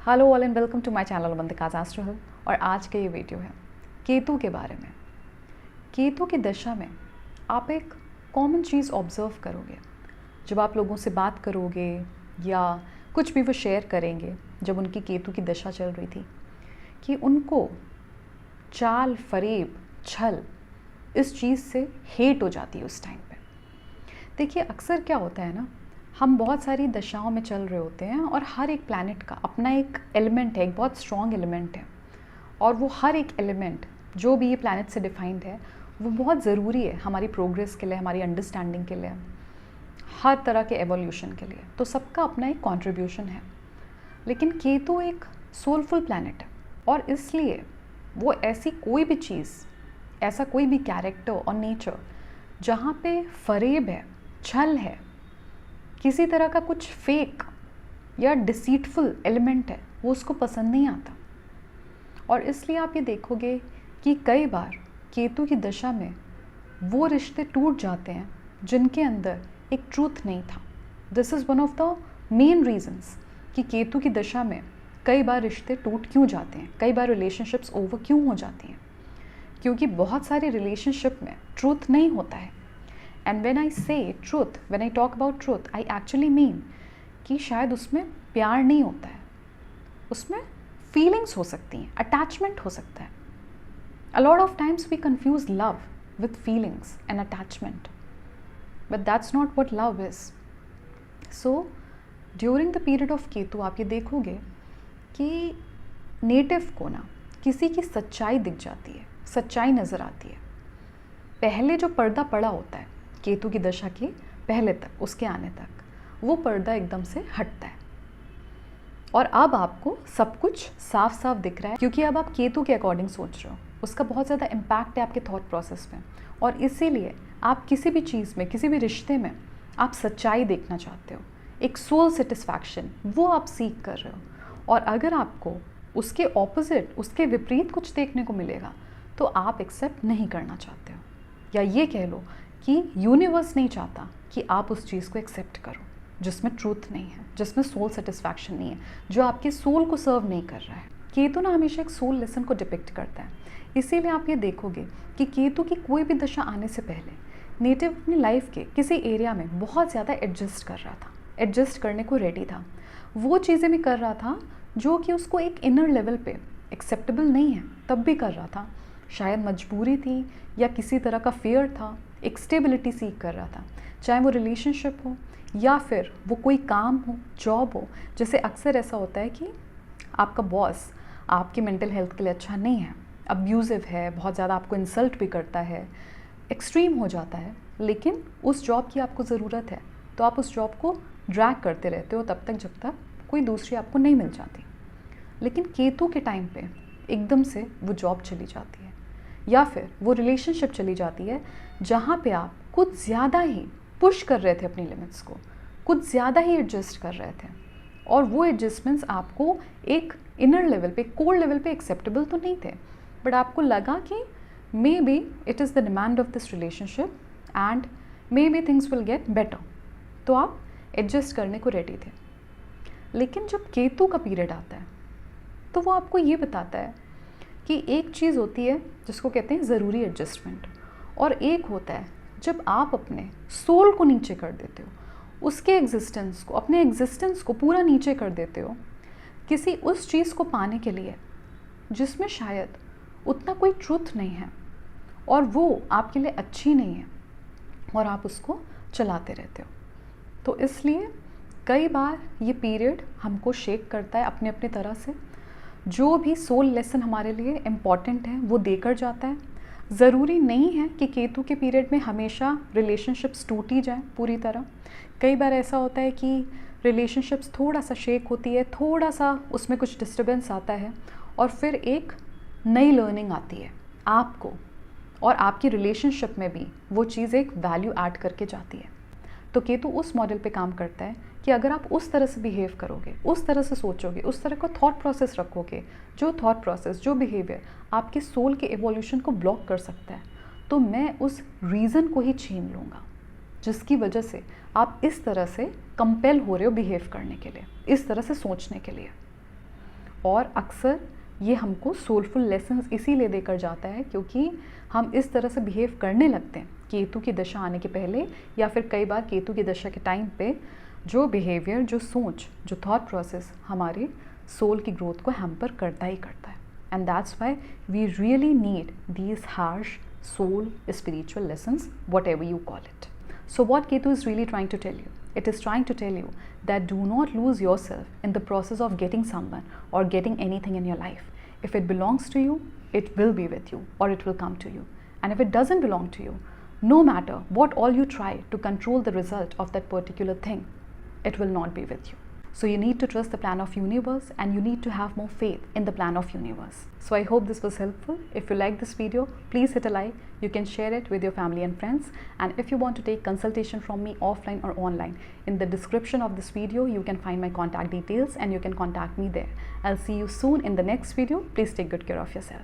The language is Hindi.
Hello all and welcome to my channel Avantika astro. और आज का ये वीडियो है केतु के बारे में। केतु की दशा में आप एक कॉमन चीज़ ऑब्जर्व करोगे जब आप लोगों से बात करोगे या कुछ भी वो शेयर करेंगे जब उनकी केतु की दशा चल रही थी, कि उनको चाल फरेब छल इस चीज़ से हेट हो जाती है उस टाइम पे। देखिए, अक्सर क्या होता है ना, हम बहुत सारी दशाओं में चल रहे होते हैं और हर एक प्लैनेट का अपना एक एलिमेंट है, एक बहुत स्ट्रॉन्ग एलिमेंट है, और वो हर एक एलिमेंट जो भी ये प्लैनेट से डिफाइंड है वो बहुत ज़रूरी है हमारी प्रोग्रेस के लिए, हमारी अंडरस्टैंडिंग के लिए, हर तरह के एवोल्यूशन के लिए। तो सबका अपना एक कॉन्ट्रीब्यूशन है। लेकिन केतु एक सोलफुल प्लैनेट है और इसलिए वो ऐसी कोई भी चीज़, ऐसा कोई भी कैरेक्टर और नेचर जहाँ पे फरेब है, छल है, किसी तरह का कुछ फेक या डिसीटफुल एलिमेंट है, वो उसको पसंद नहीं आता। और इसलिए आप ये देखोगे कि कई बार केतु की दशा में वो रिश्ते टूट जाते हैं जिनके अंदर एक ट्रूथ नहीं था। This is one of the main reasons कि केतु की दशा में कई बार रिश्ते टूट क्यों जाते हैं, कई बार रिलेशनशिप्स ओवर क्यों हो जाती हैं, क्योंकि बहुत सारे रिलेशनशिप में ट्रूथ नहीं होता है। एंड व्हेन आई से truth, when I talk about truth, I actually mean कि शायद उसमें प्यार नहीं होता है, उसमें फीलिंग्स हो सकती हैं, अटैचमेंट हो सकता है। A lot of times we confuse love with feelings and attachment, but that's not what love is. So during the period of Ketu आप ये देखोगे कि नेटिव को ना किसी की सच्चाई दिख जाती है, सच्चाई नज़र आती है। पहले जो पर्दा पड़ा होता है केतु की दशा के पहले तक, उसके आने तक, वो पर्दा एकदम से हटता है और अब आपको सब कुछ साफ साफ दिख रहा है, क्योंकि अब आप केतु के अकॉर्डिंग सोच रहे हो। उसका बहुत ज़्यादा इम्पैक्ट है आपके थॉट प्रोसेस में, और इसीलिए आप किसी भी चीज़ में, किसी भी रिश्ते में आप सच्चाई देखना चाहते हो, एक सोल सेटिस्फैक्शन वो आप सीख कर रहे हो। और अगर आपको उसके ऑपोजिट, उसके विपरीत कुछ देखने को मिलेगा तो आप एक्सेप्ट नहीं करना चाहते हो, या ये कह लो कि यूनिवर्स नहीं चाहता कि आप उस चीज़ को एक्सेप्ट करो जिसमें ट्रूथ नहीं है, जिसमें सोल सेटिस्फैक्शन नहीं है, जो आपके सोल को सर्व नहीं कर रहा है। केतु ना हमेशा एक सोल लेसन को डिपिक्ट करता है। इसीलिए आप ये देखोगे कि केतु की कोई भी दशा आने से पहले नेटिव अपनी लाइफ के किसी एरिया में बहुत ज़्यादा एडजस्ट कर रहा था, एडजस्ट करने को रेडी था, वो चीज़ें भी कर रहा था जो कि उसको एक इनर लेवल पे एक्सेप्टेबल नहीं है, तब भी कर रहा था। शायद मजबूरी थी या किसी तरह का फियर था, एक स्टेबिलिटी सीख कर रहा था, चाहे वो रिलेशनशिप हो या फिर वो कोई काम हो, जॉब हो। जैसे अक्सर ऐसा होता है कि आपका बॉस आपकी मेंटल हेल्थ के लिए अच्छा नहीं है, अब्यूज़िव है, बहुत ज़्यादा आपको इंसल्ट भी करता है, एक्सट्रीम हो जाता है, लेकिन उस जॉब की आपको ज़रूरत है तो आप उस जॉब को ड्रैग करते रहते हो तब तक जब तक कोई दूसरी आपको नहीं मिल जाती। लेकिन केतु के टाइम पे एकदम से वो जॉब चली जाती है या फिर वो रिलेशनशिप चली जाती है जहाँ पे आप कुछ ज़्यादा ही पुश कर रहे थे अपनी लिमिट्स को, कुछ ज़्यादा ही एडजस्ट कर रहे थे, और वो एडजस्टमेंट्स आपको एक इनर लेवल पे, कोर लेवल पे एक्सेप्टेबल तो नहीं थे, बट आपको लगा कि may be it is the demand of this relationship and may be things will get better, तो आप एडजस्ट करने को रेडी थे। लेकिन जब केतु का पीरियड आता है तो वो आपको ये बताता है कि एक चीज़ होती है जिसको कहते हैं ज़रूरी एडजस्टमेंट, और एक होता है जब आप अपने सोल को नीचे कर देते हो, उसके एग्जिस्टेंस को, अपने एग्जिस्टेंस को पूरा नीचे कर देते हो किसी उस चीज़ को पाने के लिए जिसमें शायद उतना कोई ट्रूथ नहीं है और वो आपके लिए अच्छी नहीं है, और आप उसको चलाते रहते हो। तो इसलिए कई बार ये पीरियड हमको शेक करता है अपने अपने तरह से। जो भी सोल लेसन हमारे लिए इम्पॉर्टेंट है वो देकर जाता है। ज़रूरी नहीं है कि केतु के पीरियड में हमेशा रिलेशनशिप्स टूट ही जाएँ पूरी तरह। कई बार ऐसा होता है कि रिलेशनशिप्स थोड़ा सा शेक होती है, थोड़ा सा उसमें कुछ डिस्टर्बेंस आता है, और फिर एक नई लर्निंग आती है आपको, और आपकी रिलेशनशिप में भी वो चीज़ एक वैल्यू ऐड करके जाती है। तो केतु उस मॉडल पे काम करता है कि अगर आप उस तरह से बिहेव करोगे, उस तरह से सोचोगे, उस तरह का थॉट प्रोसेस रखोगे, जो थॉट प्रोसेस, जो बिहेवियर आपके सोल के एवोल्यूशन को ब्लॉक कर सकता है, तो मैं उस रीज़न को ही छीन लूँगा जिसकी वजह से आप इस तरह से कंपेल हो रहे हो बिहेव करने के लिए, इस तरह से सोचने के लिए। और अक्सर ये हमको सोलफुल लेसन्स इसीलिए देकर जाता है क्योंकि हम इस तरह से बिहेव करने लगते हैं केतु की दशा आने के पहले, या फिर कई बार केतु की दशा के टाइम पे जो बिहेवियर, जो सोच, जो थॉट प्रोसेस हमारे सोल की ग्रोथ को हैम्पर करता ही करता है. And that's why we really need these harsh soul spiritual lessons, whatever you call it. So what Ketu is really trying to tell you? It is trying to tell you that do not lose yourself in the process of getting someone or getting anything in your life. If it belongs to you, it will be with you or it will come to you. And if it doesn't belong to you, no matter what all you try to control the result of that particular thing, it will not be with you. So you need to trust the plan of universe and you need to have more faith in the plan of universe. So I hope this was helpful. If you like this video, please hit a like. You can share it with your family and friends. And if you want to take consultation from me offline or online, in the description of this video, you can find my contact details and you can contact me there. I'll see you soon in the next video. Please take good care of yourself.